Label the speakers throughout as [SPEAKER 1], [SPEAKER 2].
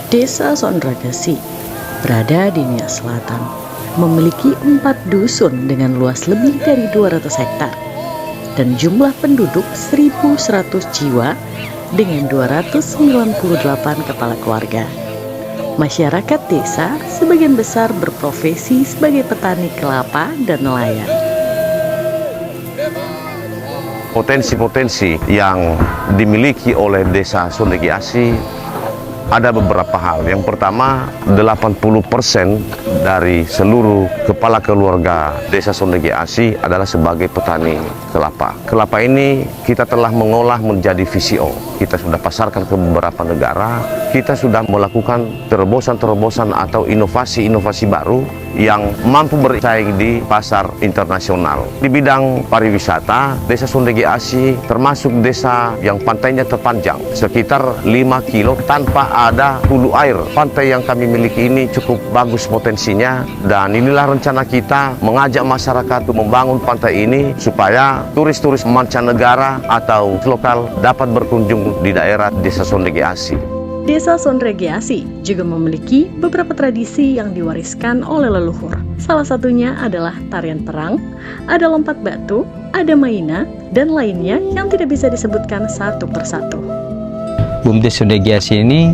[SPEAKER 1] Desa Sondragasi berada di Nias Selatan, memiliki 4 dusun dengan luas lebih dari 200 hektar dan jumlah penduduk 1.100 jiwa dengan 298 kepala keluarga. Masyarakat desa sebagian besar berprofesi sebagai petani kelapa dan nelayan.
[SPEAKER 2] Potensi-potensi yang dimiliki oleh Desa Sondragasi ada beberapa hal. Yang pertama, 80% dari seluruh kepala keluarga Desa Sondragasi adalah sebagai petani kelapa. Kelapa ini kita telah mengolah menjadi VCO. Kita sudah pasarkan ke beberapa negara. Kita sudah melakukan terobosan-terobosan atau inovasi-inovasi baru yang mampu bersaing di pasar internasional. Di bidang pariwisata, Desa Sondragasi termasuk desa yang pantainya terpanjang, sekitar 5 kilo tanpa ada hulu air. Pantai yang kami miliki ini cukup bagus potensinya, dan inilah rencana kita mengajak masyarakat untuk membangun pantai ini supaya turis-turis mancanegara atau lokal dapat berkunjung di daerah Desa Sondragasi.
[SPEAKER 1] Desa Sondragasi juga memiliki beberapa tradisi yang diwariskan oleh leluhur. Salah satunya adalah tarian perang, ada lompat batu, ada maina, dan lainnya yang tidak bisa disebutkan satu persatu.
[SPEAKER 3] BUMDes Sondragasi ini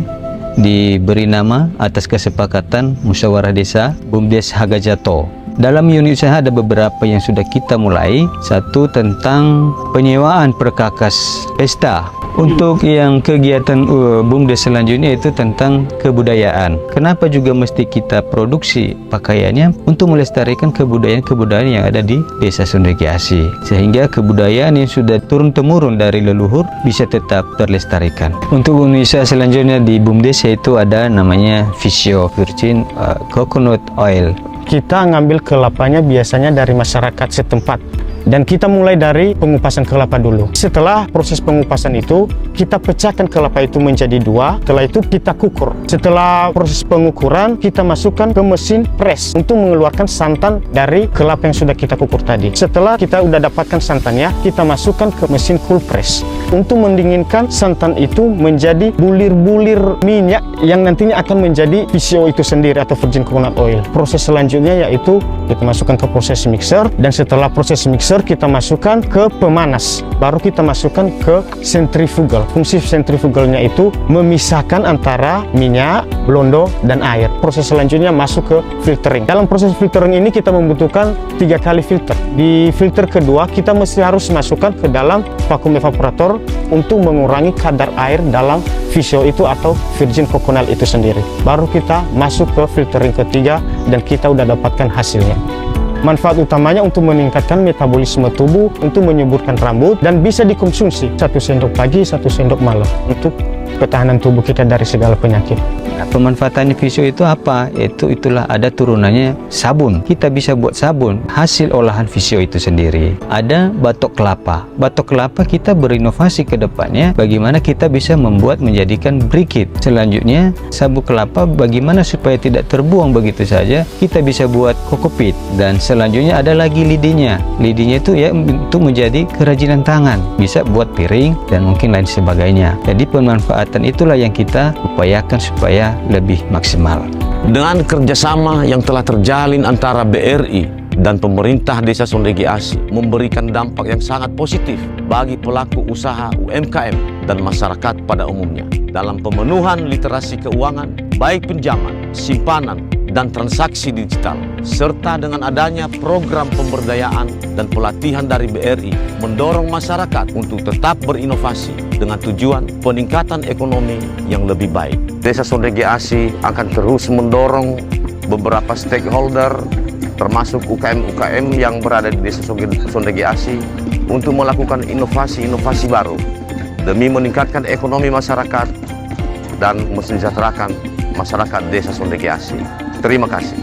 [SPEAKER 3] diberi nama atas kesepakatan musyawarah desa BUMDes Hagajato. Dalam unit usaha ada beberapa yang sudah kita mulai. Satu tentang penyewaan perkakas pesta. Untuk yang kegiatan BUMDes selanjutnya itu tentang kebudayaan. Kenapa juga mesti kita produksi pakaiannya? Untuk melestarikan kebudayaan-kebudayaan yang ada di Desa Sondragasi, sehingga kebudayaan yang sudah turun-temurun dari leluhur bisa tetap terlestarikan. Untuk unit usaha selanjutnya di BUMDes yaitu ada namanya VCO, Virgin Coconut Oil.
[SPEAKER 4] Kita ngambil kelapanya biasanya dari masyarakat setempat, dan kita mulai dari pengupasan kelapa dulu. Setelah proses pengupasan itu, kita pecahkan kelapa itu menjadi 2. Setelah itu kita kukur. Setelah proses pengukuran, kita masukkan ke mesin press untuk mengeluarkan santan dari kelapa yang sudah kita kukur tadi. Setelah kita udah dapatkan santannya, kita masukkan ke mesin cool press untuk mendinginkan santan itu menjadi bulir-bulir minyak yang nantinya akan menjadi VCO itu sendiri atau virgin coconut oil. Proses selanjutnya yaitu kita masukkan ke proses mixer, dan setelah proses mixer kita masukkan ke pemanas, baru kita masukkan ke centrifugal. Fungsi centrifugalnya itu memisahkan antara minyak, blondo, dan air. Proses selanjutnya masuk ke filtering. Dalam proses filtering ini kita membutuhkan 3 kali filter. Di filter kedua kita harus masukkan ke dalam vakum evaporator untuk mengurangi kadar air dalam VCO itu atau virgin coconut itu sendiri. Baru kita masuk ke filtering ketiga dan kita udah dapatkan hasilnya. Manfaat utamanya untuk meningkatkan metabolisme tubuh, untuk menyuburkan rambut, dan bisa dikonsumsi 1 sendok pagi, 1 sendok malam untuk ketahanan tubuh kita dari segala penyakit.
[SPEAKER 3] Nah, pemanfaatan VCO itu apa? Itulah ada turunannya sabun. Kita bisa buat sabun hasil olahan VCO itu sendiri. Ada batok kelapa. Batok kelapa kita berinovasi ke depannya bagaimana kita bisa membuat menjadikan briquette. Selanjutnya sabun kelapa bagaimana supaya tidak terbuang begitu saja, kita bisa buat kokopit. Dan selanjutnya ada lagi lidinya. Lidinya itu ya untuk menjadi kerajinan tangan, bisa buat piring dan mungkin lain sebagainya. Jadi pemanfaatan itulah yang kita upayakan supaya lebih maksimal.
[SPEAKER 2] Dengan kerjasama yang telah terjalin antara BRI dan pemerintah Desa Sondragasi memberikan dampak yang sangat positif bagi pelaku usaha UMKM dan masyarakat pada umumnya dalam pemenuhan literasi keuangan, baik pinjaman, simpanan, dan transaksi digital, serta dengan adanya program pemberdayaan dan pelatihan dari BRI mendorong masyarakat untuk tetap berinovasi dengan tujuan peningkatan ekonomi yang lebih baik. Desa Sondragasi akan terus mendorong beberapa stakeholder termasuk UKM-UKM yang berada di Desa Sondragasi untuk melakukan inovasi-inovasi baru demi meningkatkan ekonomi masyarakat dan mensejahterakan masyarakat Desa Sondragasi. Terima kasih.